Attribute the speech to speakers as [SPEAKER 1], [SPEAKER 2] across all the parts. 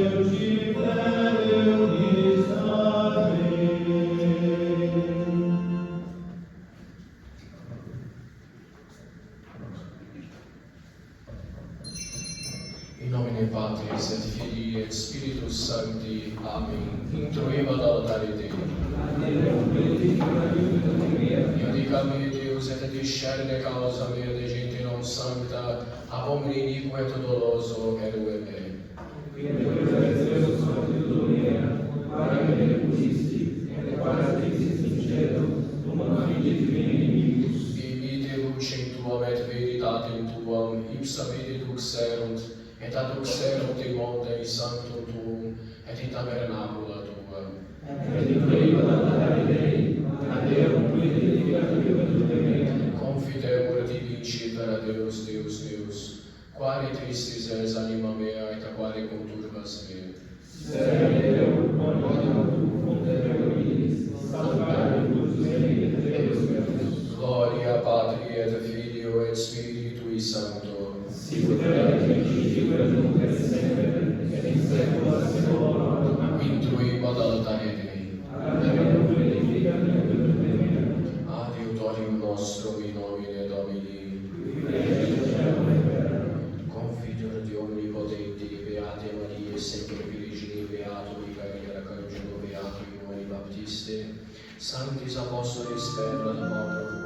[SPEAKER 1] In nomine Patris et Filii et Spiritus Sancti. Amen. Intruiva ad altare Dei. Iudica me Deus et discerne causa mea de gente non sancta, ab omni iniquo et doloso erue me. Vivite lucem tuam et veritatem tuam, ipsa vide duxerunt, et aduxerunt in monte sanctum tuum, et in tabernacula tua. Confidemur tibi incipere Deus, Deus meus, quare tristis es anima mea, et a quare conturbas me. Gloria Patri et Filio et Spiritui Sancto. Intruim ad altare Dei. Adiutorium nostrum in nomine Domini. Confidior de omnipotenti, Beate Mariae, Semper Virgini, Beato Micaela, Cargino, Beato Ioanni Baptiste, Sanctis Apostolis Pedra da Mauro,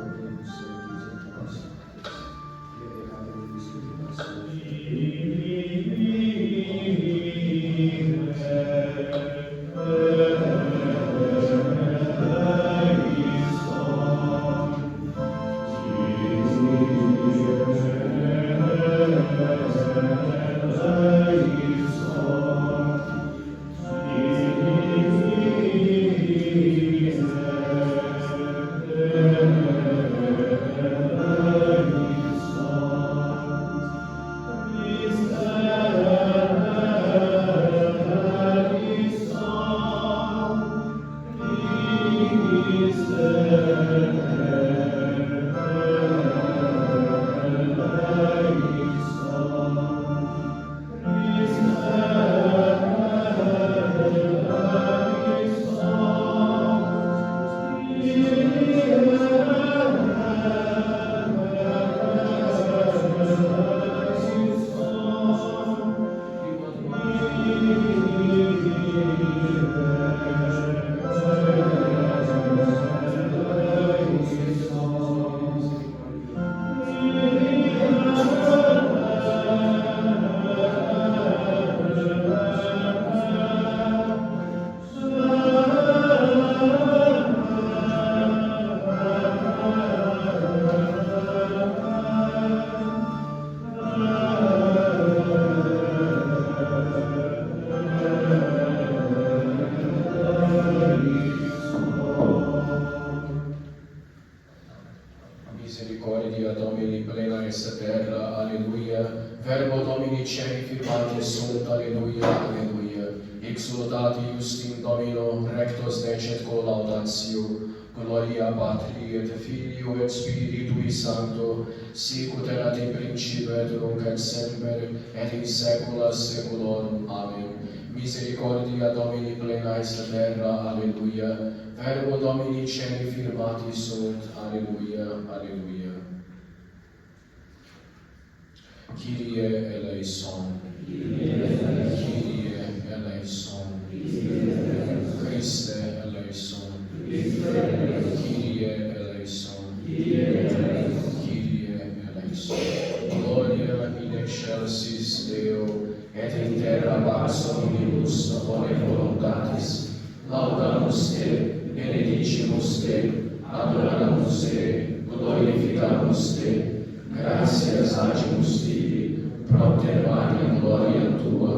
[SPEAKER 1] Misericordia Domini plena est terra, alleluia. Verbo Domini cei firmante sunt, alleluia, alleluia. Exultati justim Domino, rectos decet collaudatio. Gloria Patri et Filio et Spiritui Sancto, sic ut erat in principio et nunc et semper, et in saecula saeculorum. Amen. Misericordia Domini plena est terra, alleluia. Verbo Domini cei firmati sunt, alleluia, alleluia. Kyrie eleison. Kyrie eleison. Christe eleison. Kyrie eleison. Kyrie eleison. Gloria in excelsis Deo, et in terra pax omnibus favore voluntatis. Laudamus Te, benedicimus Te, adoramus Te, glorificamus Te. Gratias agimus Tibi, propter magnam gloriam Tua,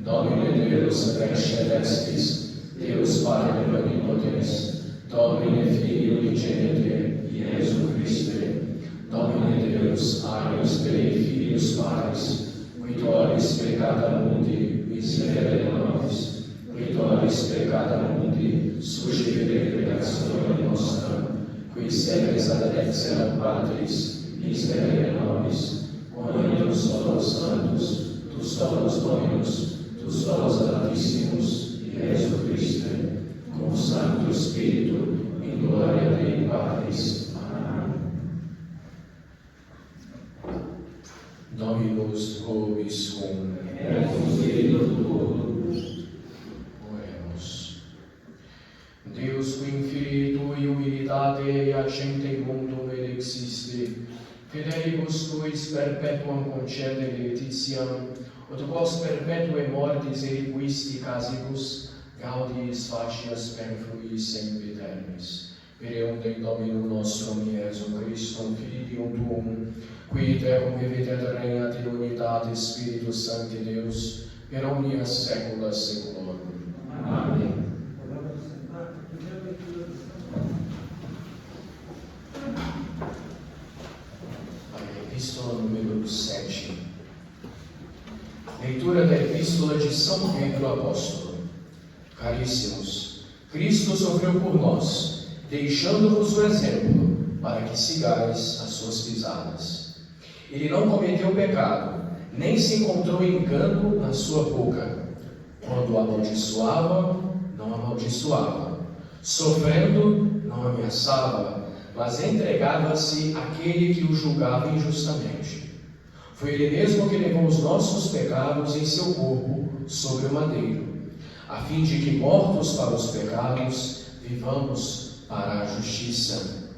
[SPEAKER 1] Domine Deus Rex Celestis, Deus Pater Omnipotens, Domine Filii Unigenite, Iesu Christe, Domine Deus, Agnus Dei Filius Patris, qui tollis peccata mundi, miserere nobis, qui tollis peccata mundi, suscipite peccazione nostra, qui sedes ad exeram Patris, miserere nobis, Dominus todos santos, tus todos Dominus, tu sols Altíssimos, e és o Cristo, com o Santo Espírito, em glória Dei Patris. Amém. Dominus vobiscum.
[SPEAKER 2] Et cum spiritu tuo.
[SPEAKER 1] Oremos. Deus, qui in filii tui humilitate accente mundum elexiste, fidelibus tuis perpetuam concede laetitiam, ut vos perpetue mortis eriquisti casibus, gaudiis facias perfluis sempiternis. Per eundem Dominum nostrum Iesum Christum, Filium Tuum, qui tecum vivit et regnat in unitate Spiritus Sancti Deus, per omnia saecula saeculorum.
[SPEAKER 2] Amém.
[SPEAKER 1] Epístola número 7. Leitura da Epístola de São Pedro Apóstolo. Caríssimos, Cristo sofreu por nós, deixando-vos o exemplo, para que sigais as suas pisadas. Ele não cometeu pecado, nem se encontrou engano na sua boca. Quando amaldiçoava, não amaldiçoava. Sofrendo, não ameaçava, mas entregava-se àquele que o julgava injustamente. Foi ele mesmo que levou os nossos pecados em seu corpo sobre o madeiro, a fim de que, mortos para os pecados, vivamos para a justiça.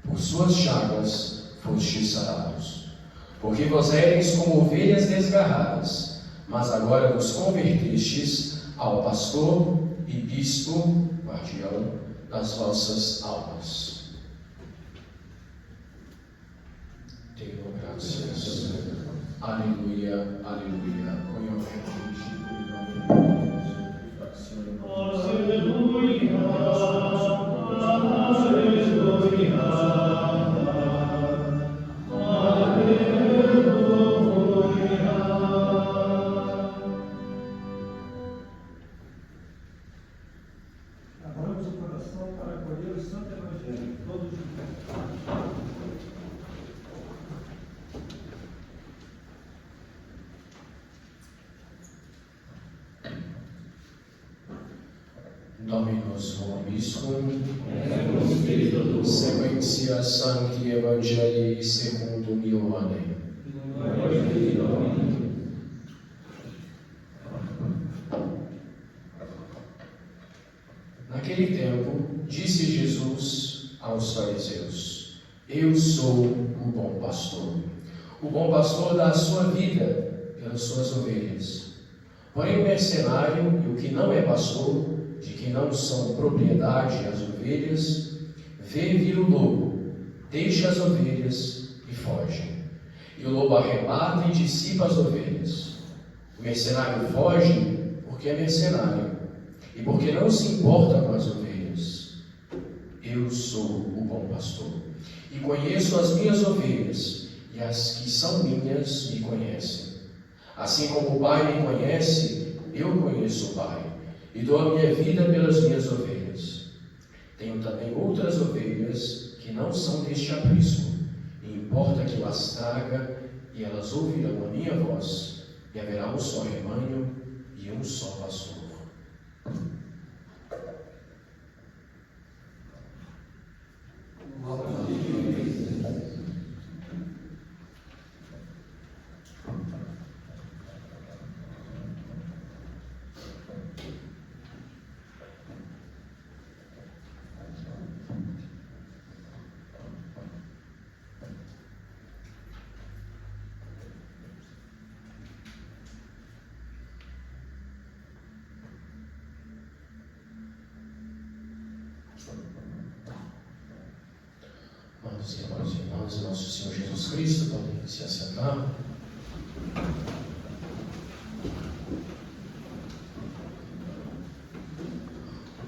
[SPEAKER 1] Por suas chagas fostes sarados. Porque vós éreis como ovelhas desgarradas, mas agora vos convertistes ao pastor e bispo, guardião das vossas almas. Tenho graças. Aleluia, aleluia.
[SPEAKER 2] Abramos o coração para acolher o Santo Evangelho, todos juntos.
[SPEAKER 1] Dominus vobiscum, sequentia Sancti Evangelii secundum Ioannem. Naquele tempo, disse Jesus aos fariseus: Eu sou o bom pastor. O bom pastor dá a sua vida pelas suas ovelhas. Porém, o mercenário e o que não é pastor, de que não são propriedade as ovelhas, vê vir o lobo, deixa as ovelhas e foge. E o lobo arrebata e dissipa as ovelhas. O mercenário foge porque é mercenário e porque não se importa com as ovelhas. Eu sou o bom pastor e conheço as minhas ovelhas, e as que são minhas me conhecem. Assim como o Pai me conhece, eu conheço o Pai, e dou a minha vida pelas minhas ovelhas. Tenho também outras ovelhas que não são deste aprisco, e importa que eu as traga, e elas ouvirão a minha voz, e haverá um só rebanho e um só pastor. Amados irmãos e irmãs, nosso Senhor Jesus Cristo, podem se assentar.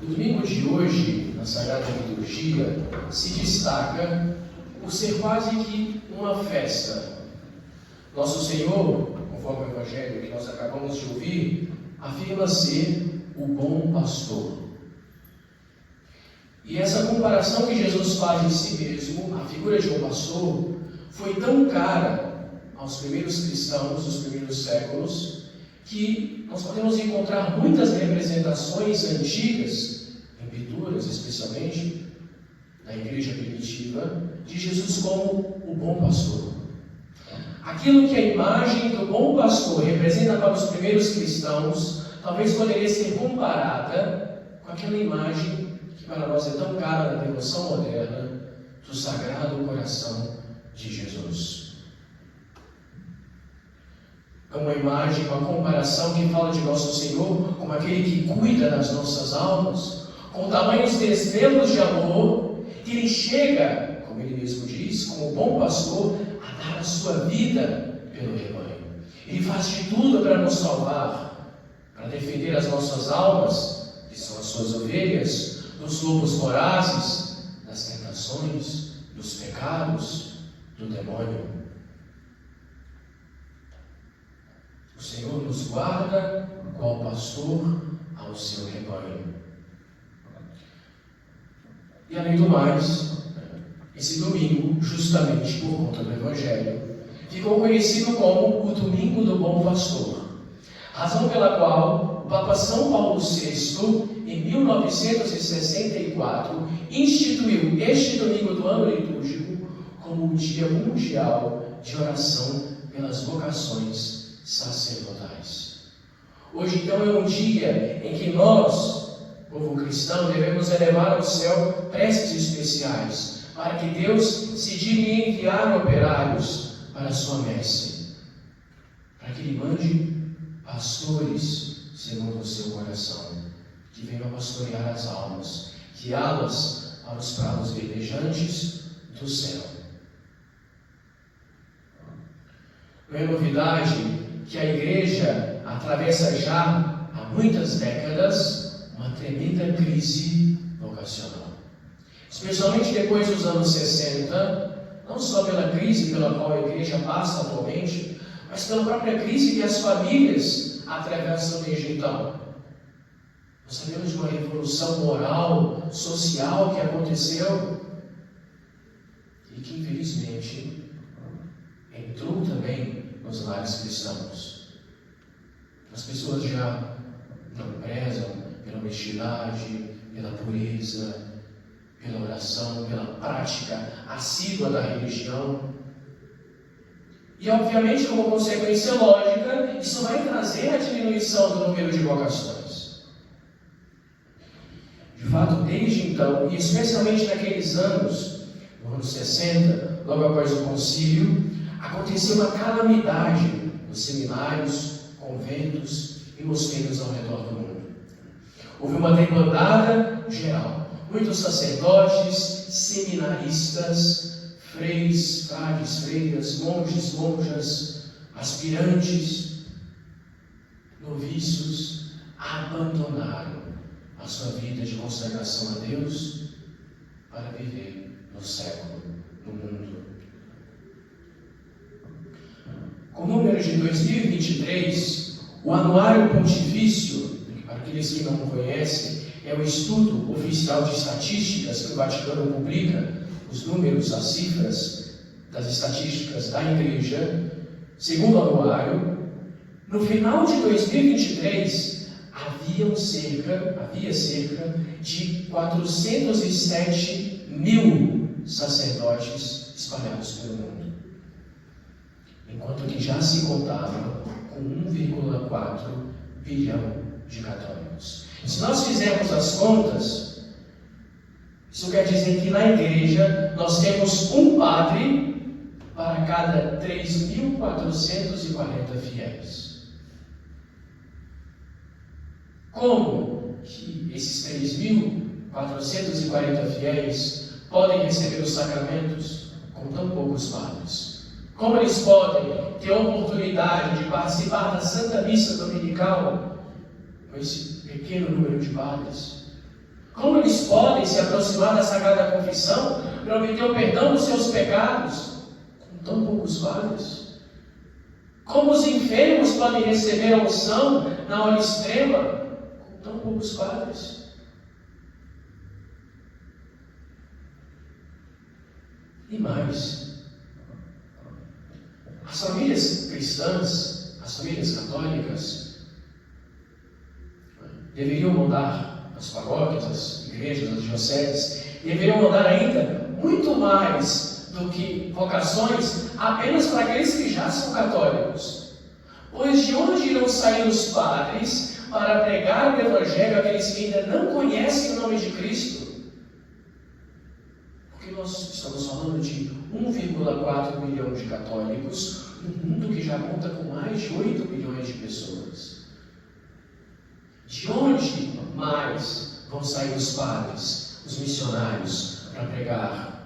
[SPEAKER 1] O domingo de hoje, na Sagrada Liturgia, se destaca por ser quase que uma festa. Nosso Senhor, conforme o Evangelho que nós acabamos de ouvir, afirma ser o bom pastor. E essa comparação que Jesus faz de si mesmo, a figura de um pastor, foi tão cara aos primeiros cristãos dos primeiros séculos, que nós podemos encontrar muitas representações antigas, em pinturas especialmente, na igreja primitiva, de Jesus como o bom pastor. Aquilo que a imagem do bom pastor representa para os primeiros cristãos, talvez poderia ser comparada com aquela imagem que para nós é tão cara na devoção moderna, do Sagrado Coração de Jesus. É uma imagem, uma comparação que fala de nosso Senhor como aquele que cuida das nossas almas, com tamanhos desvelos de amor, que Ele chega, como Ele mesmo diz, como bom pastor, a dar a sua vida pelo rebanho. Ele faz de tudo para nos salvar, para defender as nossas almas, que são as suas ovelhas, dos lobos vorazes, das tentações, dos pecados, do demônio. O Senhor nos guarda qual pastor ao seu rebanho. E além do mais, esse domingo, justamente por conta do Evangelho, ficou conhecido como o Domingo do Bom Pastor, razão pela qual o Papa São Paulo VI, em 1964, instituiu este domingo do ano litúrgico como o Dia Mundial de Oração pelas Vocações Sacerdotais. Hoje, então, é um dia em que nós, povo cristão, devemos elevar ao céu preces especiais, para que Deus se digne em enviar operários para a sua messe, para que Ele mande pastores segundo o seu coração, que venham pastorear as almas, guiá-las para os prados verdejantes do céu. Não é novidade que a Igreja atravessa já há muitas décadas uma tremenda crise vocacional. Especialmente depois dos anos 60, não só pela crise pela qual a Igreja passa atualmente, mas pela própria crise que as famílias atravessam desde então. Nós sabemos de uma revolução moral, social que aconteceu e que, infelizmente, entrou também nos lares cristãos. As pessoas já não prezam pela honestidade, pela pureza, pela oração, pela prática assídua da religião. E, obviamente, como consequência lógica, isso vai trazer a diminuição do número de vocações. De fato, desde então, e especialmente naqueles anos, no ano 60, logo após o concílio, aconteceu uma calamidade nos seminários, conventos e mosteiros ao redor do mundo. Houve uma debandada geral. Muitos sacerdotes, seminaristas, freis, frades, freiras, monges, monjas, aspirantes, noviços, abandonaram a sua vida de consagração a Deus para viver no século, no mundo. Com o número de 2023, o Anuário Pontifício, para aqueles que não conhecem, é o estudo oficial de estatísticas que o Vaticano publica, os números, as cifras das estatísticas da Igreja, segundo o anuário. No final de 2023, havia cerca de 407 mil sacerdotes espalhados pelo mundo, enquanto que já se contava com 1,4 bilhão de católicos. Se nós fizermos as contas, isso quer dizer que na igreja nós temos um padre para cada 3.440 fiéis. Como que esses 3.440 fiéis podem receber os sacramentos com tão poucos padres? Como eles podem ter a oportunidade de participar da Santa Missa Dominical com esse pequeno número de padres? Como eles podem se aproximar da Sagrada Confissão para obter o perdão dos seus pecados com tão poucos padres? Como os enfermos podem receber a unção na hora extrema com tão poucos padres? E mais, as famílias cristãs, as famílias católicas, deveriam mandar as paróquias, as igrejas, as dioceses, deveriam mandar ainda muito mais do que vocações apenas para aqueles que já são católicos. Pois de onde irão sair os padres para pregar o Evangelho àqueles que ainda não conhecem o nome de Cristo? Porque nós estamos falando de 1,4 milhão de católicos, um mundo que já conta com mais de 8 milhões de pessoas. De onde mais vão sair os padres, os missionários, para pregar?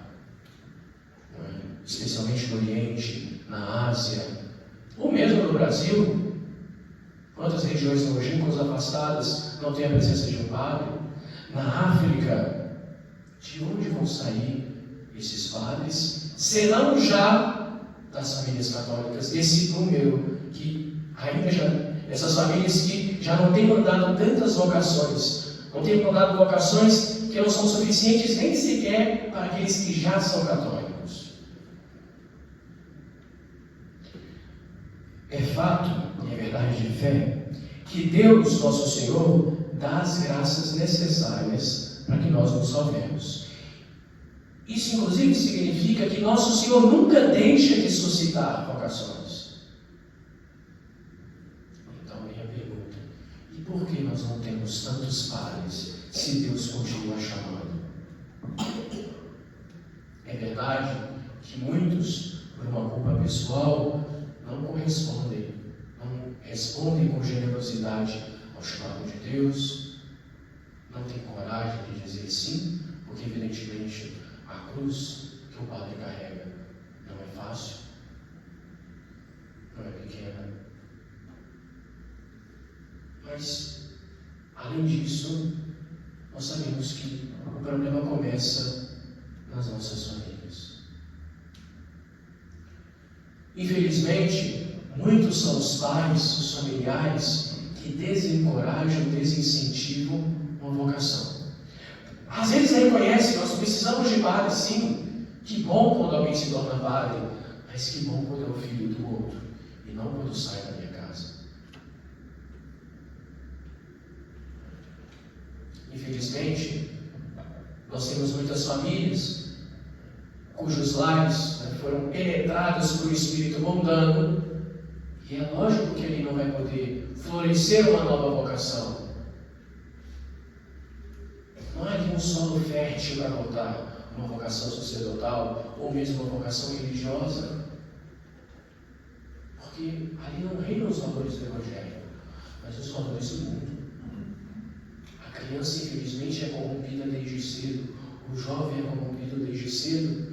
[SPEAKER 1] Especialmente no Oriente, na Ásia, ou mesmo no Brasil. Quantas regiões longínquas afastadas não têm a presença de um padre? Na África, de onde vão sair esses padres? Serão já das famílias católicas, esse número que ainda já, essas famílias que já não têm mandado tantas vocações, não têm mandado vocações que não são suficientes nem sequer para aqueles que já são católicos. É fato, e é verdade de fé, que Deus, nosso Senhor, dá as graças necessárias para que nós nos salvemos. Isso, inclusive, significa que nosso Senhor nunca deixa de suscitar vocações. Então, minha pergunta: e por que nós não temos tantos padres se Deus continua chamando? É verdade que muitos, por uma culpa pessoal, não correspondem, não respondem com generosidade ao chamado de Deus, não têm coragem de dizer sim, porque evidentemente a cruz que o padre carrega não é fácil, não é pequena. Mas, além disso, nós sabemos que o problema começa nas nossas famílias. Infelizmente, muitos são os pais, os familiares, que desencorajam, desincentivam uma vocação. Às vezes reconhecem, nós precisamos de padre, sim. Que bom quando alguém se torna padre, mas que bom quando é o filho do outro, e não quando sai da minha casa. Infelizmente, nós temos muitas famílias cujos lares foram penetrados por um espírito mundano, e é lógico que ele não vai poder florescer uma nova vocação. Não há ali um solo fértil para botar uma vocação sacerdotal ou mesmo uma vocação religiosa, porque ali não reinam os valores do Evangelho, mas os valores do mundo. A criança, infelizmente, é corrompida desde cedo, o jovem é corrompido desde cedo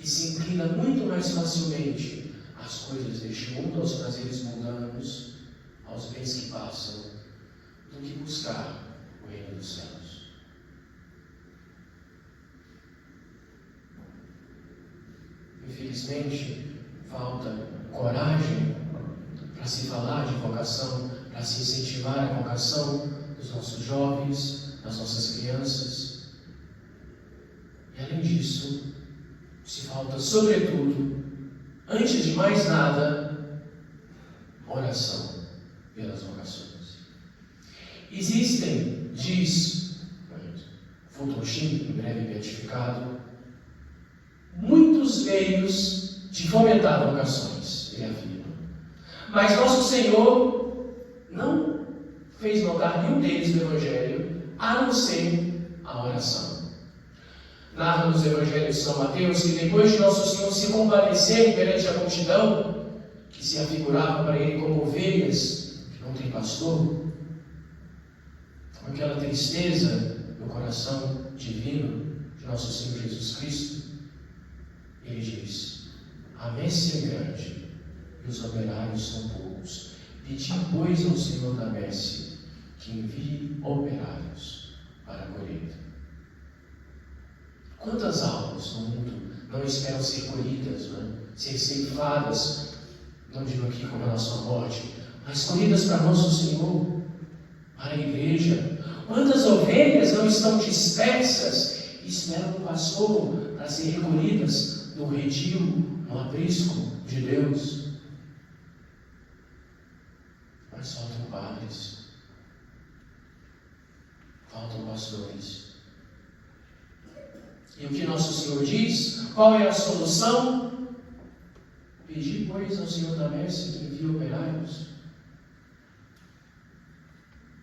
[SPEAKER 1] e se inclina muito mais facilmente às coisas deste mundo, aos prazeres mundanos, aos bens que passam, do que buscar o reino dos céus. Infelizmente, falta coragem para se falar de vocação, para se incentivar a vocação dos nossos jovens, das nossas crianças. E além disso, se falta, sobretudo, antes de mais nada, oração pelas vocações. Existem, diz Futoshim, em breve beatificado, muitos meios de fomentar vocações, ele afirma. Mas nosso Senhor não fez notar nenhum deles no Evangelho, a não ser a oração. Narra nos Evangelhos de São Mateus que depois de nosso Senhor se compadecer perante a multidão, que se afigurava para ele como ovelhas que não têm pastor, com aquela tristeza no coração divino de nosso Senhor Jesus Cristo, ele diz: a messe é grande e os operários são poucos. Pedi, pois, ao Senhor da messe que envie operários para a colheita. Quantas almas no mundo não esperam ser colhidas, ser ceifadas, não digo aqui como a sua morte, mas colhidas para nosso Senhor, para a igreja? Quantas ovelhas não estão dispersas e esperam o pastor para serem recolhidas no redil, no aprisco de Deus? Mas faltam padres. faltam pastores. E o que nosso Senhor diz? Qual é a solução? Pedir, pois, ao Senhor da Messe que envie operários.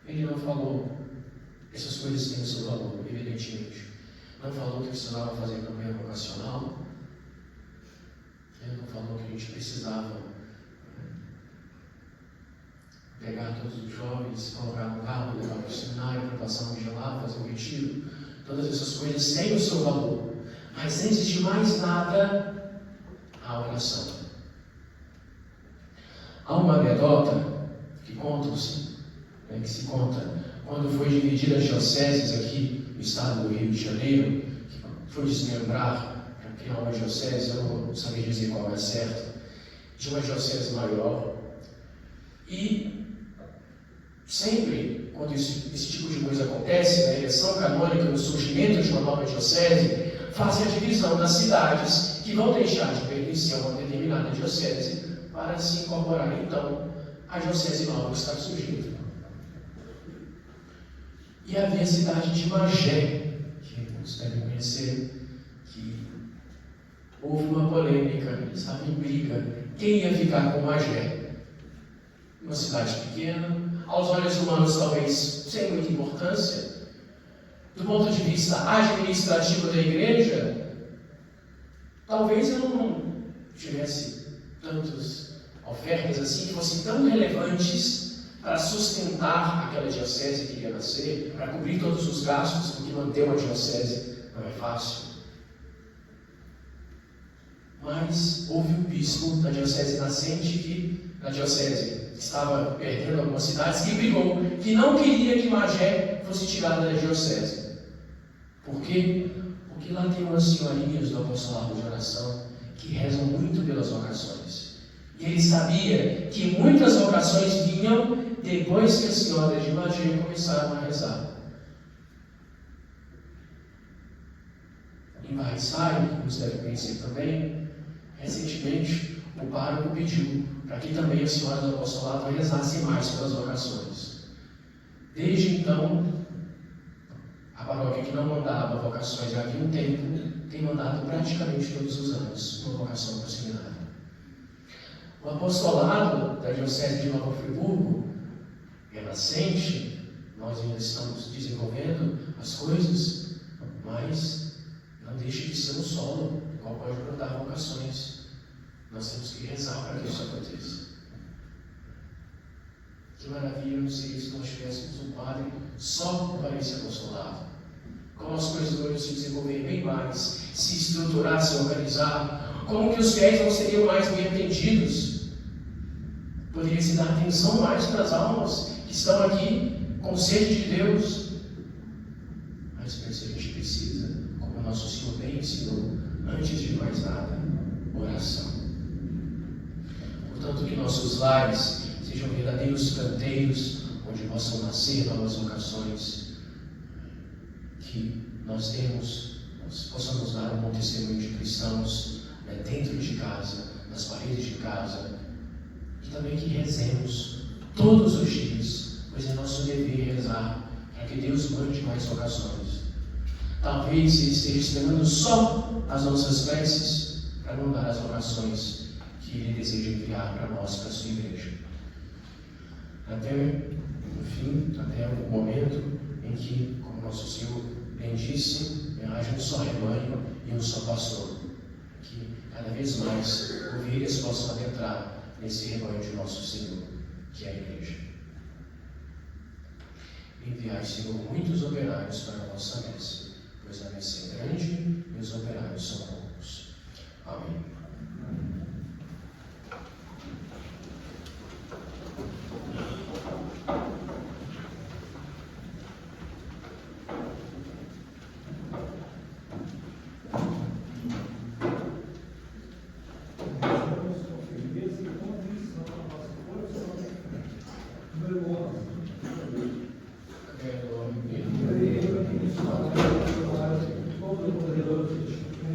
[SPEAKER 1] Ele não falou, essas coisas têm o seu valor, evidentemente. Não falou que precisava fazer campanha vocacional. Ele não falou que a gente precisava pegar todos os jovens, colocar no carro, levar para o seminário para passar um dia lá, fazer um retiro. Todas essas coisas têm o seu valor. Mas antes de mais nada, a oração. Há uma anedota que se conta, quando foi dividida as dioceses aqui no estado do Rio de Janeiro, que foi desmembrar para criar uma diocese, eu não vou saber dizer qual é certa, de uma diocese maior. E sempre, quando esse tipo de coisa acontece, na eleição canônica, no surgimento de uma nova diocese, fazem a divisão das cidades que vão deixar de pertencer a uma determinada diocese para se incorporar, então, à diocese nova que está surgindo. E havia a cidade de Magé, que vocês devem conhecer, que houve uma polêmica, estava em briga, quem ia ficar com Magé? Uma cidade pequena, aos olhos humanos talvez sem muita importância, do ponto de vista administrativo da igreja, talvez eu não tivesse tantas ofertas assim que fossem tão relevantes para sustentar aquela diocese que iria nascer, para cobrir todos os gastos, porque manter uma diocese não é fácil. Mas houve um bispo da diocese nascente da diocese que estava perdendo algumas cidades, que brigou, que não queria que Magé fosse tirada da diocese. Por quê? Porque lá tem umas senhorinhas do apostolado de oração que rezam muito pelas vocações. E ele sabia que muitas vocações vinham depois que as senhoras de Magé começaram a rezar. Em Barriçai, que você deve conhecer também, recentemente o pároco pediu para que também as senhoras do apostolado rezassem mais pelas vocações. Desde então, a paróquia que não mandava vocações já havia um tempo, tem mandado praticamente todos os anos uma vocação para o seminário. O apostolado da Diocese de Nova Friburgo é nascente, nós ainda estamos desenvolvendo as coisas, mas não deixe de ser um solo, no qual pode brotar vocações. Nós temos que rezar para que isso aconteça. Que maravilha não seria se nós tivéssemos um padre só para esse apostolado. Como as coisas poderiam se desenvolver bem mais, se estruturar, se organizar, como que os fiéis não seriam mais bem atendidos. Poderia se dar atenção mais para as almas que estão aqui com sede de Deus. Mas para isso a gente precisa, como o nosso Senhor bem ensinou, antes de mais nada, oração. Portanto, que nossos lares sejam verdadeiros canteiros, onde possam nascer novas vocações, que nós possamos dar um bom testemunho de cristãos dentro de casa, nas paredes de casa, e também que rezemos todos os dias, pois é nosso dever rezar para que Deus mande mais vocações. Talvez Ele esteja esperando só as nossas preces para mandar as vocações que Ele deseja enviar para nós, para a sua igreja. Até o fim, até o momento em que, como nosso Senhor bem disse, haja um só rebanho e um só pastor. Que cada vez mais ovelhas possam adentrar nesse rebanho de nosso Senhor, que é a igreja. Enviai, Senhor, muitos operários para a nossa messe, pois a messe é grande e os operários são poucos. Amém.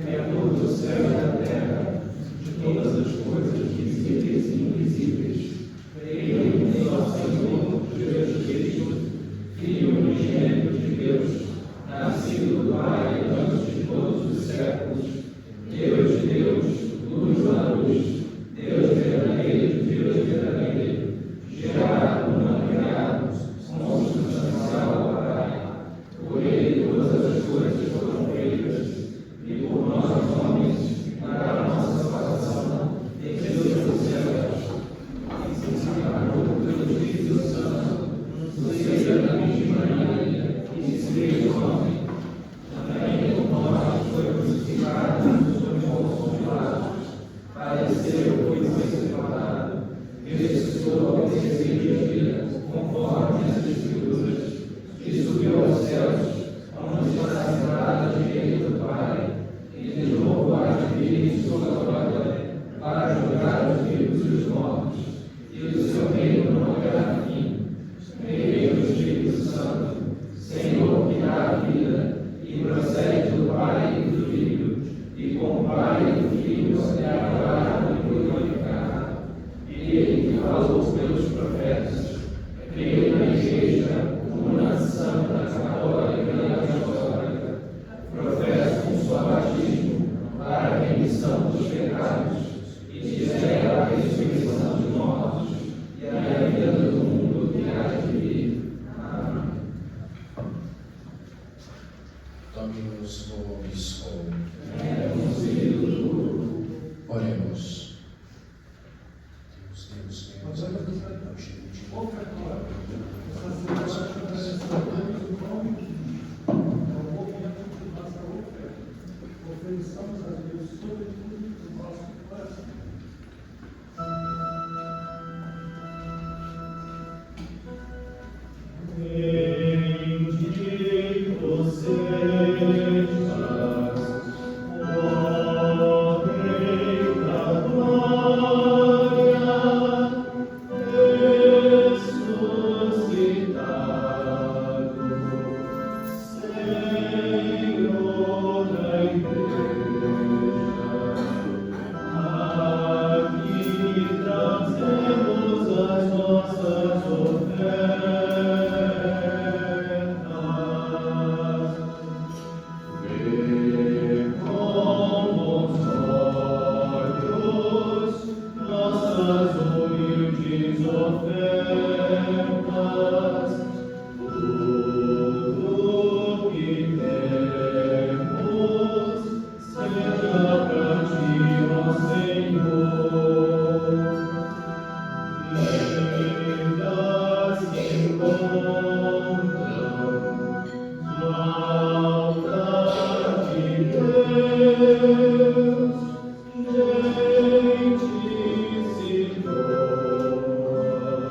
[SPEAKER 2] Criador do céu e da terra,
[SPEAKER 1] Dominus vobiscum. Oremos. Deus,
[SPEAKER 2] ofereçamos a Deus sobretudo o nosso coração. Bendito sejas, ó Rei da glória, ressuscitado, Senhor da Igreja. Aqui trazemos as nossas ofertas. Vê com bons olhos nossas humildes ofertas. Tudo que temos seja para ti, ó Senhor. Vidas se encontram no altar de Deus, gente se doa,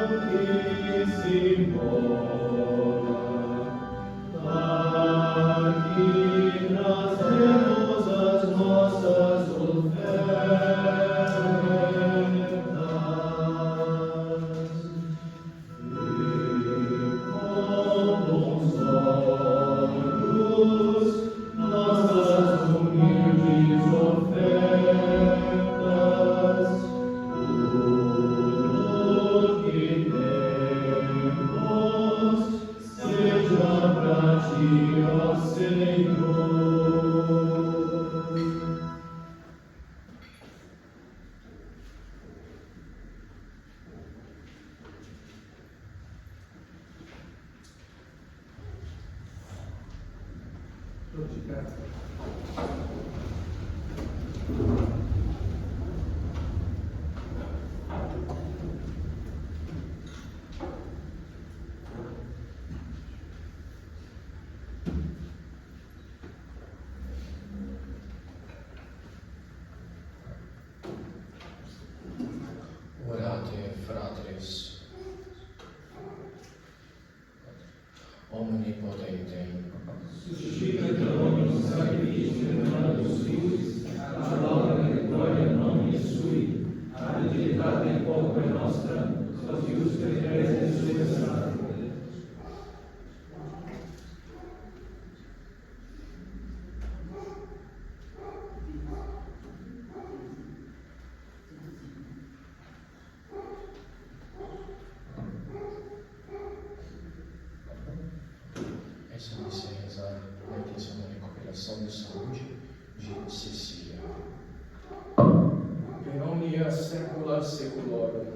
[SPEAKER 2] aqui se mora, aqui trazemos as nossas ofertas. Com bons olhos nossas humildes ofertas. Tudo que temos seja para ti, ó Senhor. Estou de pé.
[SPEAKER 1] Orate, fratres. Omnipotente,
[SPEAKER 2] Suscita Dominus sacrificium humanus tuis, ad laudem et gloria nomini sui, ad dignitate populi nostra, quod per Christus sui salvator.
[SPEAKER 1] essa missa é rezada na intenção da recuperação de saúde de Cecília. Per omnia saecula saeculorum.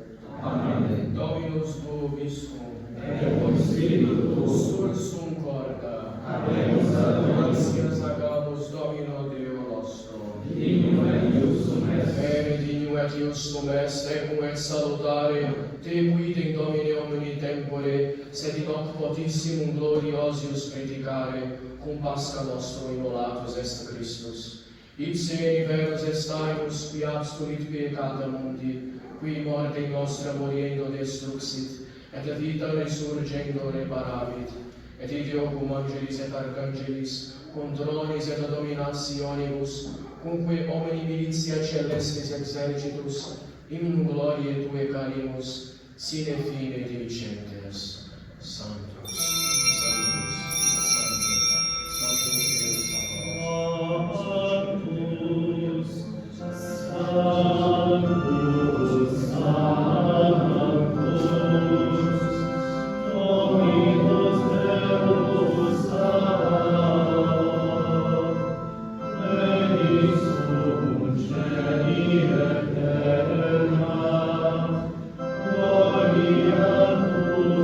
[SPEAKER 1] Amém. Dominus vobiscum. Et cum spiritu tuo. Sursum corda. Habemus adorationis agamus Domino Deo nostro. Dignum et iustum est. Vere dignum et iustum est, ecum et salutare, te quidem Domine omni tempore, sed in hoc potissimum gloriosius predicare, cum Pascha nostro immolatus est Christus. Ipse verus estaemus, qui abstulit peccata mundi, qui morte nostra moriendo destruxit, et vita resurgendo reparavit. Et ideo cum angelis et archangelis, cum tronis et dominationibus, cumque omni militia celestis exercitus, in gloriae Tue carimus, sine fine dicentes. Sanctus, Sanctus, Sanctus, Sanctus Deus Sabaoth.
[SPEAKER 2] Sanctus, Sanctus, Dominus Deus Sabaoth, plenis sunt celi et terra, gloria Tua.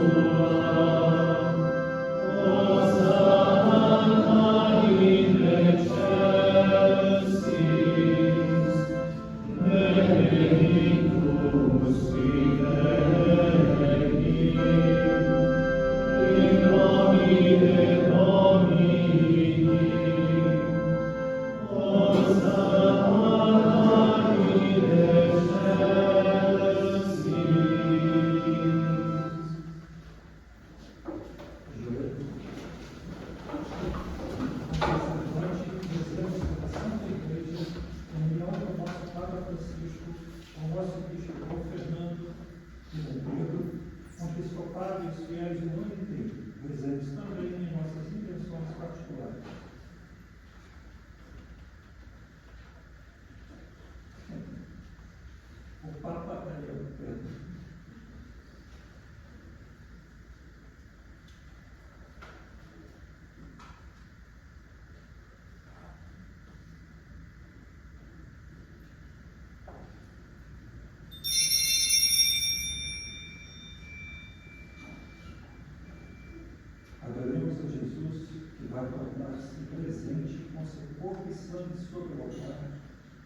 [SPEAKER 2] Adoremos a Jesus, que vai tornar-se presente com seu corpo e sangue sobre o altar,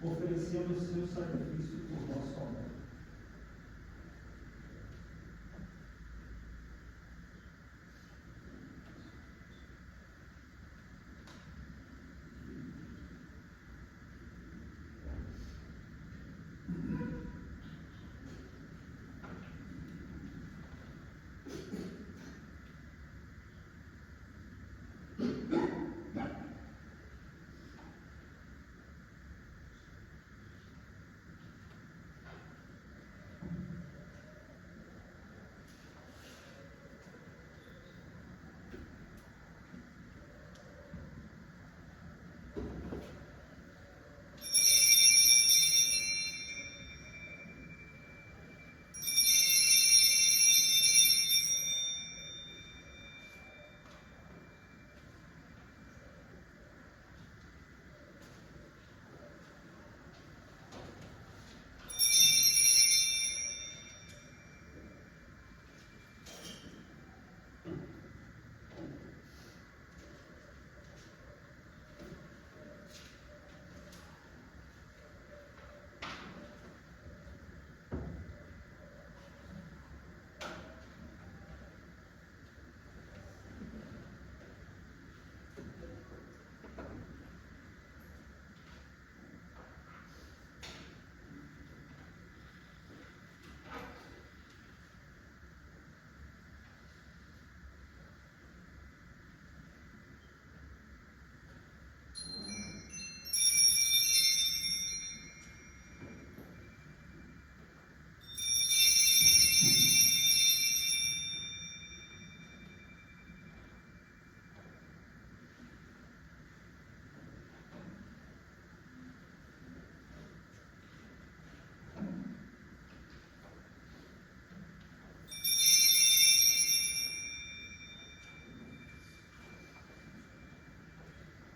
[SPEAKER 2] oferecendo o seu sacrifício por nosso amor.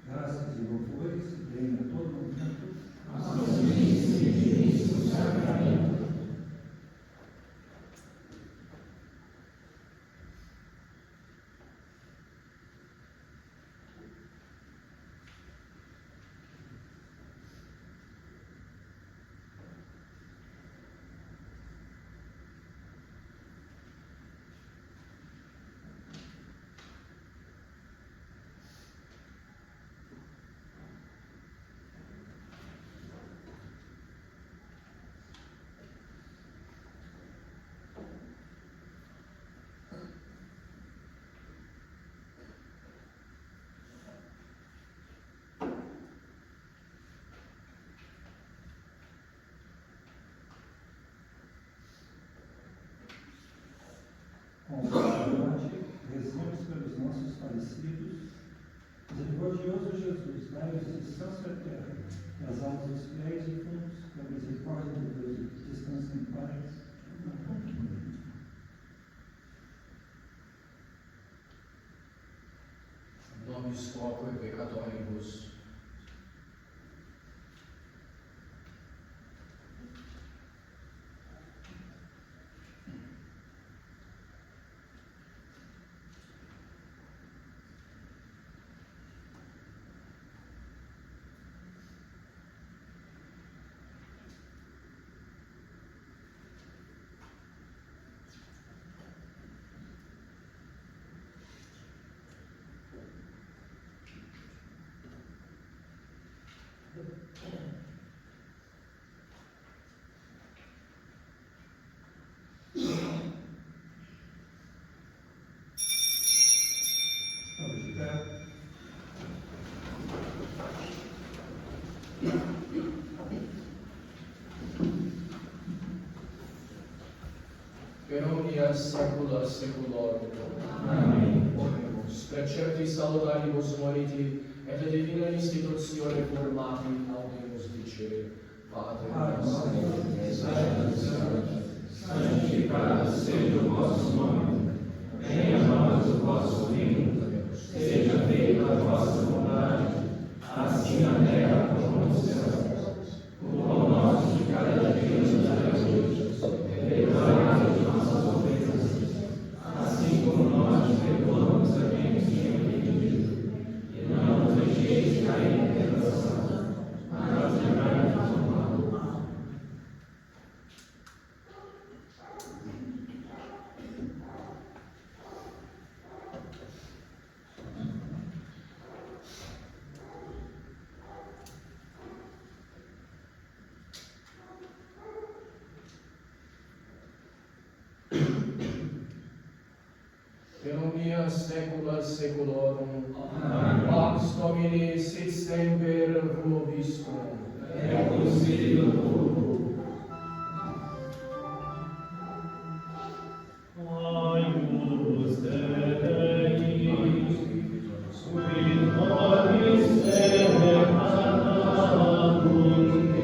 [SPEAKER 2] Graças e louvores, venha a todo momento. Com sacerdote, rezemos pelos nossos falecidos. Misericordioso Jesus, dai-nos descanso eterno, e as almas dos fiéis e fundos, pela misericórdia de Deus, descansem em paz.
[SPEAKER 1] Nobis quoque peccatoribus.
[SPEAKER 2] Vamos de pé.
[SPEAKER 1] Per omnia saecula saeculorum.
[SPEAKER 2] Amém.
[SPEAKER 1] Oremus, per certi salutaribus moriti, et de divina institutione formati, audimus dicere, Pater nostrum,
[SPEAKER 2] santificado seja o vosso nome, venha a nós o vosso reino, seja feita a vossa vontade, assim na terra como no céu. O pão nosso de cada dia nos dai hoje, perdoai as nossas ofensas, assim como nós perdoamos a quem
[SPEAKER 1] omnia saecula saeculorum.
[SPEAKER 2] Amen.
[SPEAKER 1] Pax Domini sit semper vobiscum.
[SPEAKER 2] Et cum spiritu tuo. Agnus Dei, qui nobis peccatum mundi,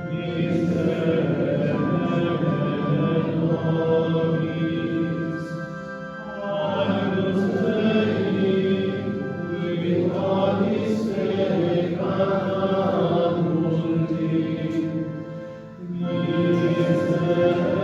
[SPEAKER 2] miserere nobis. Agnus Dei, qui nobis peccatum mundi, miserere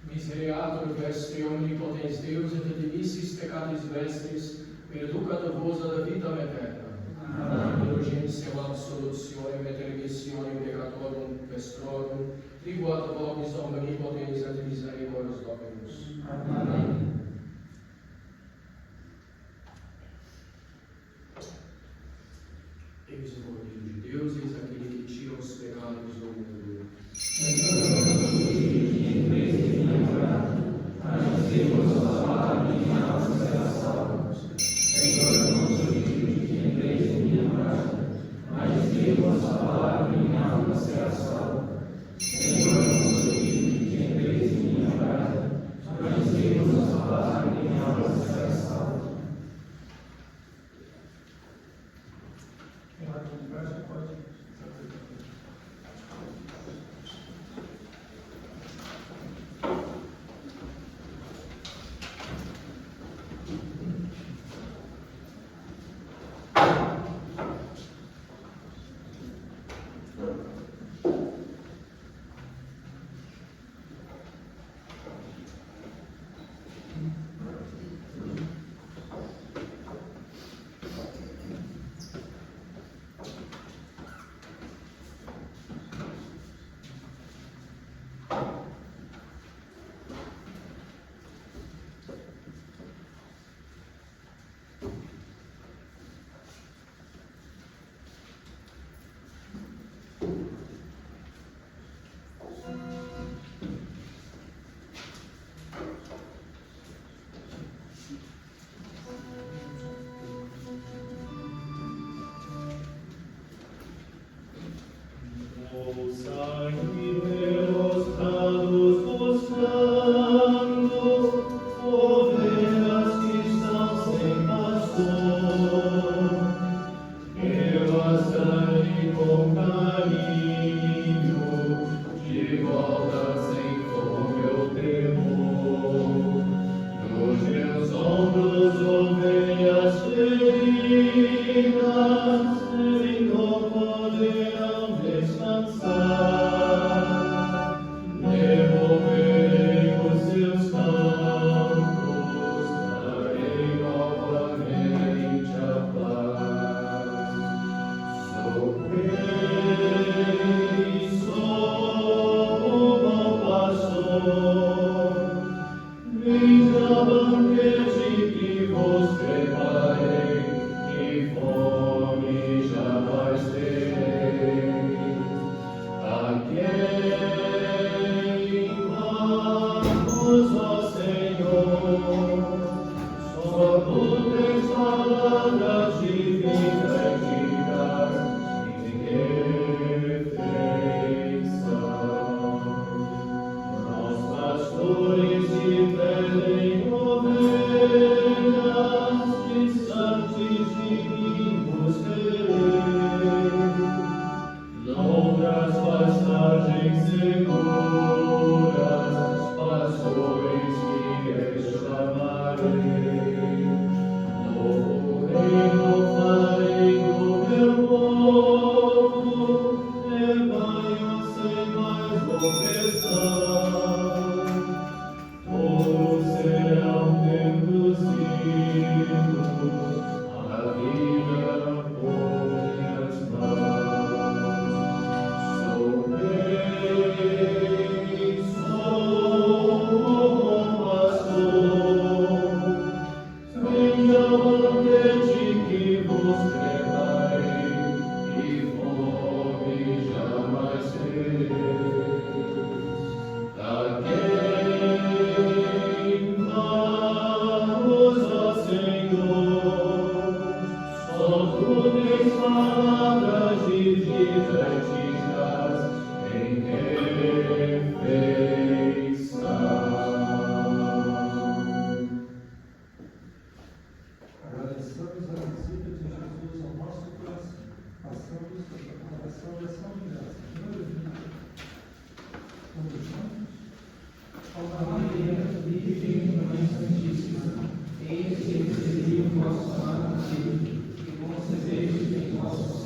[SPEAKER 1] Misereatur vestri omnipotens Deus et dimissis peccatis vestris, perducat vos ad vitam aeterna. Indulgentiam absolutionem et remissionem peccatorum vestrorum, tribuat vobis omnipotens et misericordias Dominus. Amen. Eis o Cordeiro de Deus, eis aquele que tira os pecados do mundo.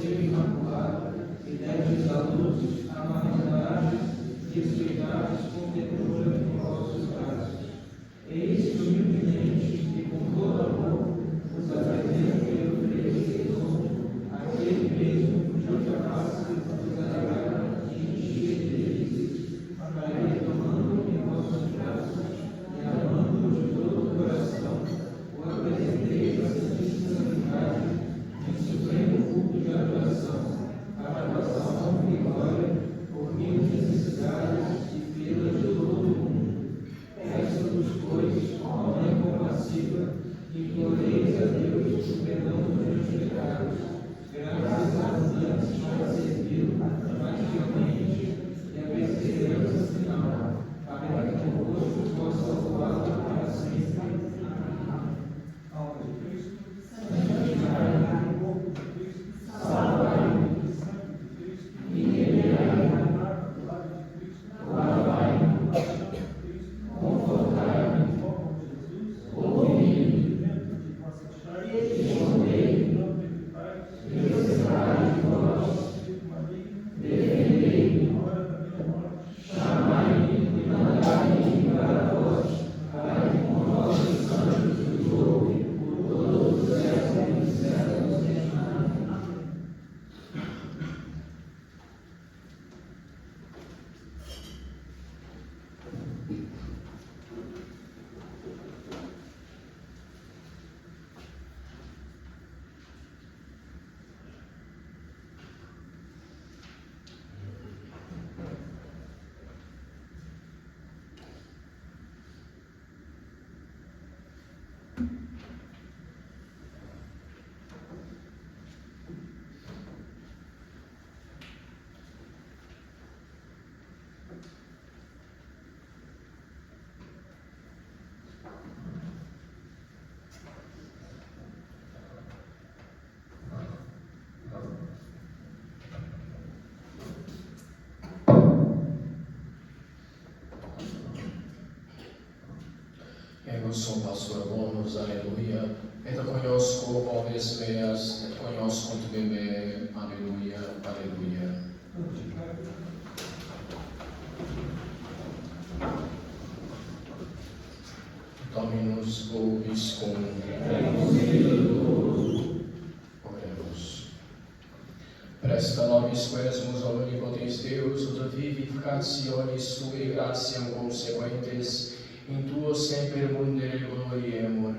[SPEAKER 3] Imaculado, e deve-nos
[SPEAKER 1] nostro bonus, alleluia, et cognosco oves meas, et cognoscunt me, alleluia, alleluia. Dominus vobiscum. Oremus. Presta nobis quesumus omnipotens Deus, ut vivificationis Tui gratiam consequentes, in Tuo semper mundere gloriemur,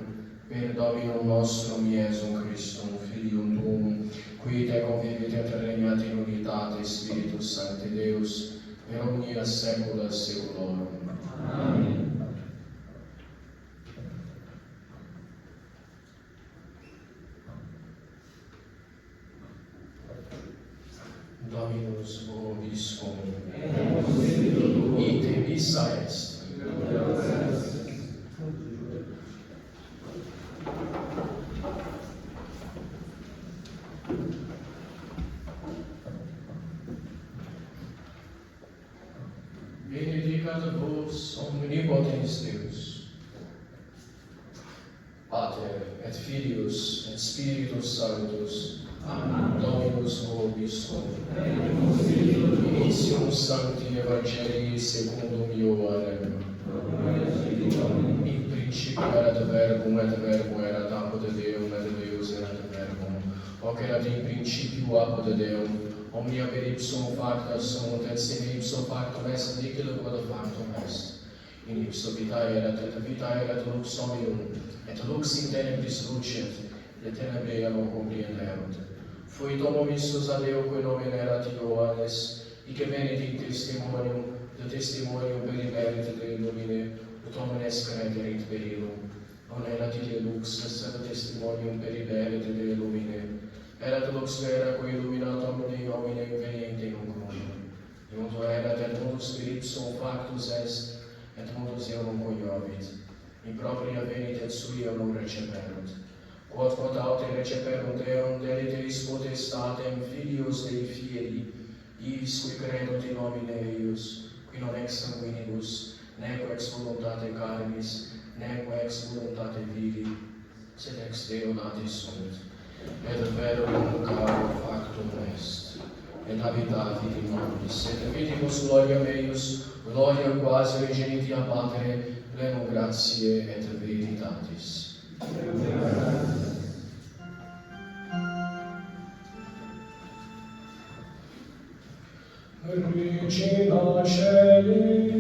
[SPEAKER 1] per Dominum nostrum Iesum Christum, Filium Tuum, qui Te convivit et regnat in unitate Spiritus Sancti Deus, per omnia saecula saeculorum. Amen. Dominus vobiscum. Ite missa est. Benedicat vos omnipotens Deus, Pater et Filius et Spiritus Sanctus. Amen. Dominus vobiscum. Initium Sancti Evangelii secundum Ioannem. In principio erat verbum, et verbum erat apud Deum, et Deus erat verbum. Hoc erat in principio apud Deum. Omnia per ipsum facta sunt, et sine ipso factum est, nihil quod factum est. In ipso vitae erat, et vitae erat lux omnium, et lux in tenebris lucet, et tenebrae non comprehenderunt. Fuit homo missus ad Deo, qui nomen erat Ioannes, ic venit in testimonium, de testimonium perimerit de illumine, ut homines crederit per illum. Non erat ille lux, sed testimonium perimerit de illumine. Erat lux vera, qui illuminatum Dei homine inveniente in crucem. Iunto erat, et modus per ipsum factus est, et modus eum coniovit. In propria venit et sui eum receperunt. Quod aute receperunt eum, deliteis potestatem Filius Dei fieri, iis qui credunt in nomine eius, qui non ex sanguinibus, neque ex voluntate carnis, neque ex voluntate viri, sed ex Deo nati sunt. Et verum caro factum est, et habitavit in nobis, et vidibus gloria meius, gloria quasi regenitia Patere, plenum gratiae et veritatis. Regina Caeli,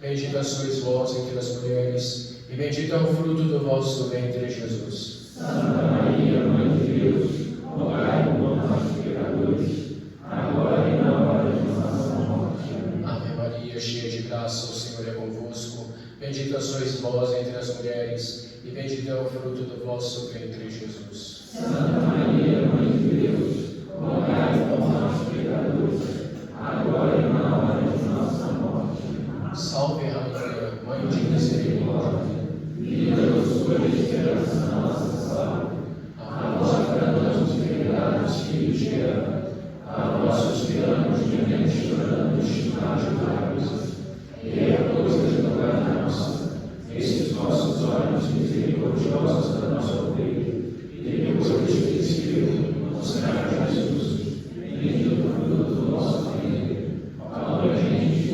[SPEAKER 1] Bendita sois vós entre as mulheres, e bendito é o fruto do vosso ventre, Jesus.
[SPEAKER 2] Santa Maria, Mãe de Deus, rogai por nós, pecadores, agora e na hora de nossa morte.
[SPEAKER 1] Ave graça, o Senhor é convosco. Bendita sois vós entre as mulheres, e bendito é o fruto do vosso ventre, Jesus.
[SPEAKER 2] Santa Maria, Mãe de Deus, rogai por nós, pecadores, agora e na hora de nossa morte.
[SPEAKER 1] Salve, Rainha, Mãe de misericórdia,
[SPEAKER 2] vida, doçura e esperança da nossa salve. A vós bradamos, venerados filhos de Eva, a vós suspiramos, gemendo, chorando, ajudai-nos. E a coisa de lugar nossa, esses vossos olhos misericordiosos da nossa aldeia, e que por justiça mostrar Jesus, bendito o fruto do vosso ventre, obviamente,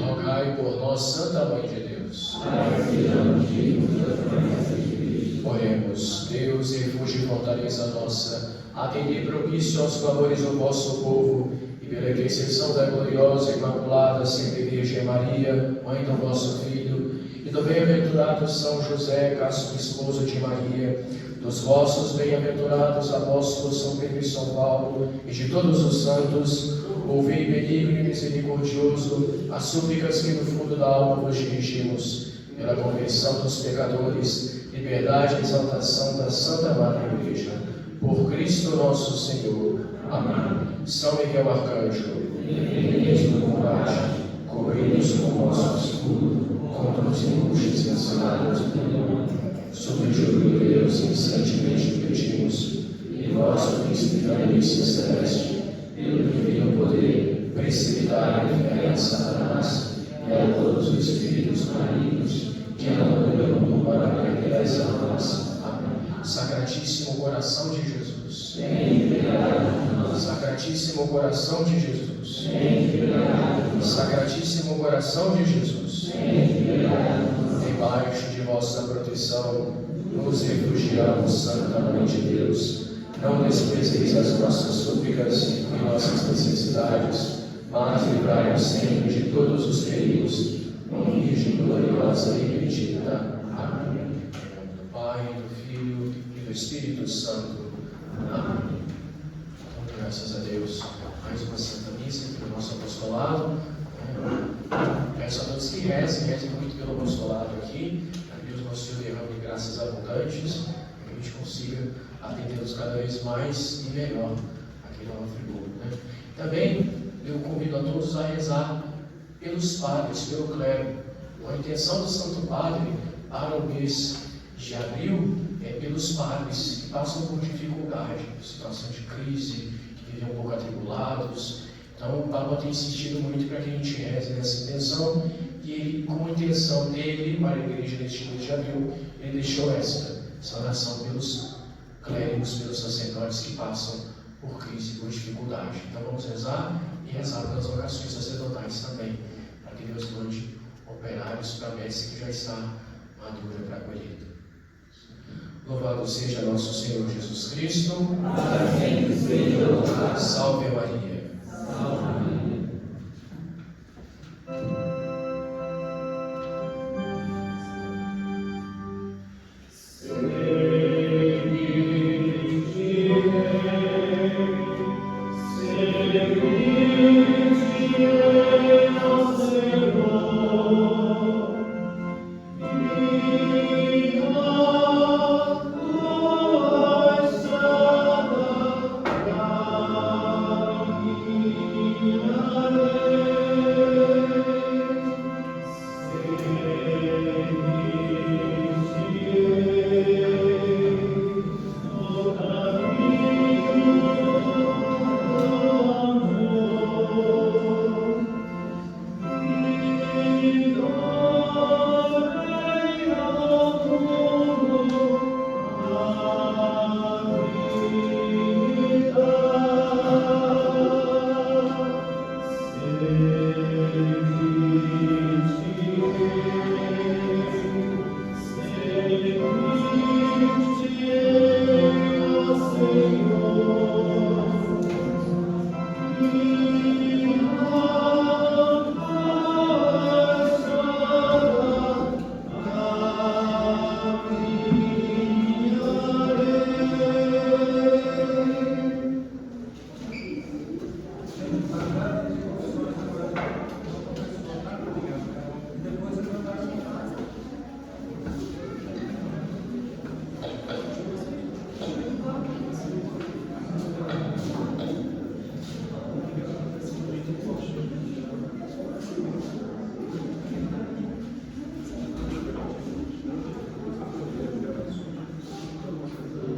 [SPEAKER 1] rogai por nós, Santa Mãe de Deus. Oremos, Deus, refúgio e fortaleza nossa, atendei propício aos favores do vosso povo, e pela intercessão da gloriosa e imaculada sempre Virgem Maria, Mãe do vosso Filho, e do bem-aventurado São José, casto esposo de Maria, dos vossos bem-aventurados apóstolos São Pedro e São Paulo, e de todos os santos, ouvei benigno e misericordioso as súplicas que no fundo da alma vos dirigimos, pela conversão dos pecadores, liberdade e exaltação da Santa Madre Igreja. Por Cristo nosso Senhor. Amém. São Miguel Arcanjo, defendei-nos no combate, cobri-nos com o vosso escudo, contra os embustes e as ciladas do demônio. Sob o juro de Deus, incesantemente pedimos, e vosso príncipe da milícia celeste, pelo divino poder, precipitai a inferno Satanás, e a todos os espíritos malignos, que andam pelo mundo para perder as almas. Amém. Sacratíssimo coração de Jesus, Sacratíssimo coração de Jesus, Sacratíssimo coração de Jesus, debaixo de vossa proteção nos refugiamos, Santa Mãe de Deus. Não desprezeis as nossas súplicas e nossas necessidades, mas livrai-nos sempre de todos os perigos. Ó Virgem gloriosa e bendita. Amém. Do Pai, do Filho e do Espírito Santo. Amém. Então, graças a Deus, mais uma Santa Missa pelo nosso apostolado. Peço a todos que rezem muito pelo apostolado aqui, para que Deus nosso Senhor derrame graças abundantes, para que a gente consiga atendê-los cada vez mais e melhor aqui na Nova Friburgo. Também eu convido a todos a rezar pelos padres, pelo clero. A intenção do Santo Padre para o mês de abril é pelos padres que passam por dificuldade, situação de crise, que vivem um pouco atribulados. Então o Papa tem insistido muito para que a gente reze nessa intenção, e ele, com a intenção dele para a igreja neste mês de abril, ele deixou essa oração pelos clérigos, pelos sacerdotes que passam por crise, por dificuldade. Então vamos rezar e rezar pelas vocações sacerdotais também, para que Deus mande operários para a messe que já está madura para a colheita. Louvado seja nosso Senhor Jesus Cristo. Salve Maria.